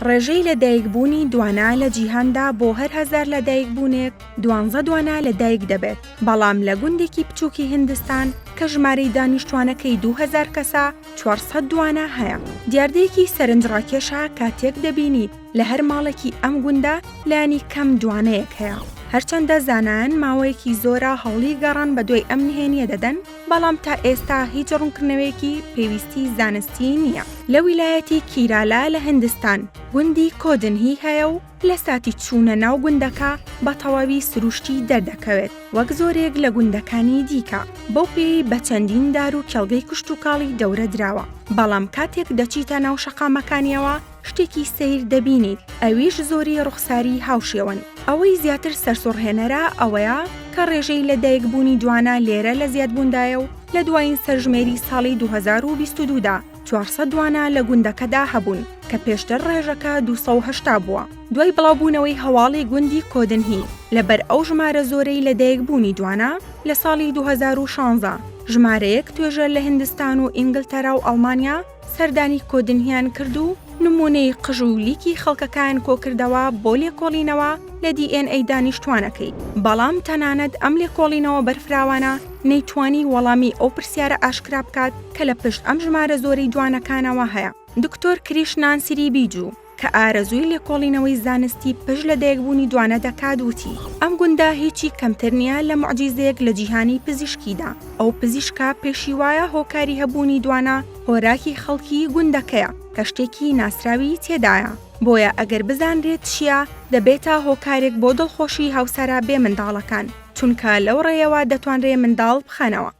ڕێژەی لەدایکبوونی دوانا لە جیهاندا بۆ هەر هەزار لەدایکبوونێک 12 دوانا لەدایک دەبێت، بەڵام لە گوندێکی بچووکی هیندستان کە ژمارەی دانیشتوانەکەی 2000 کەسە 400 دوانا هەیە. دیاردەیەکی سەرنجڕاکێشە کاتێک دەبینیت لە هەر ماڵێکی ئەم گوندە لایەنی کەم دوانەیەک هەیە. هەرچەندە زانایان ماوەیەکی زۆرە هەوڵی گەڕان بە دوای ئەم نهێنیە دەدەن، بەڵام تا ئێستا هیچ ڕوونکردنەوەیەکی پێویستی زانستی نییە. لە ویلایەتی کیرالا لە هیندستان گوندی کۆدنهی هەیە و لە ساتی چوونە ناو گوندەکە بە تەواوی سروشتی دەردەکەوێت وەک زۆرێک لە گوندەکانی دیکە. بەو پێی بە چەندین دار و کێڵگەی کشت و کاڵی دەورە دراوە، بەڵام کاتێک دەچیتە ناو شەقامەکانیەوە شتێکی سەیر دەبینیت، ئەویش زۆری ڕوخساری هاوشێون. ئەوەی زیاتر سەرسوڕهێنەرە ئەوەیە کە ڕێژەی لەدایکبوونی دوانا لێرە لە زیادبووندایە و لە دوایین سەرژمێری ساڵی 2022دا 400 دوانا لە گوندەکەدا هەبوون کە پێشتر ڕێژەکە 280 بووە. دوای بڵاوبوونەوەی هەواڵی گوندی کۆدنهی لەبەر ئەو ژمارە زۆرەی لەدایکبوونی دوانا لە ساڵی 2016 ژمارەیەک توێژە لە هیندستان و ئینگلتەرا و ئەڵمانیا سەردانی کۆدنهیان کرد و نمونەی قژ و لیکی خەڵکەکان کۆکردەوە بۆ لێکۆڵینەوە لە DNA دانیشتوانەکەی. بەڵام تەنانەت ئەم لێکۆڵینەوە بەرفراوانە نەیتوانی وەڵامی ئەو پرسیارە ئاشکرا بکات کە لە پشت ئەم ژمارە زۆرەی دوانەکانەوە هەیە. دکتۆر کریشنان سریبیجوو کە ئارەزووی لێکۆڵینەوەی زانستی پشت لە دایکبوونی دوانە دەکات وتی ئەم گوندە هیچی کەمتر نییە لە موعجیزەیەک لە جیهانی پزیشکیدا. ئەو پزیشکە پێشی وایە هۆکاری هەبوونی دوانە هۆراکی خەڵکی گوندەکەیە کە شتێکی ناسراوی تێدایە. بۆیە ئەگەر بزانرێت چییە دەبێتە هۆکارێک بۆ دڵخۆشی هاوسەرە بێ منداڵەکان، چونکە لەو ڕێیەوە دەتوانرێ منداڵ بخەنەوە.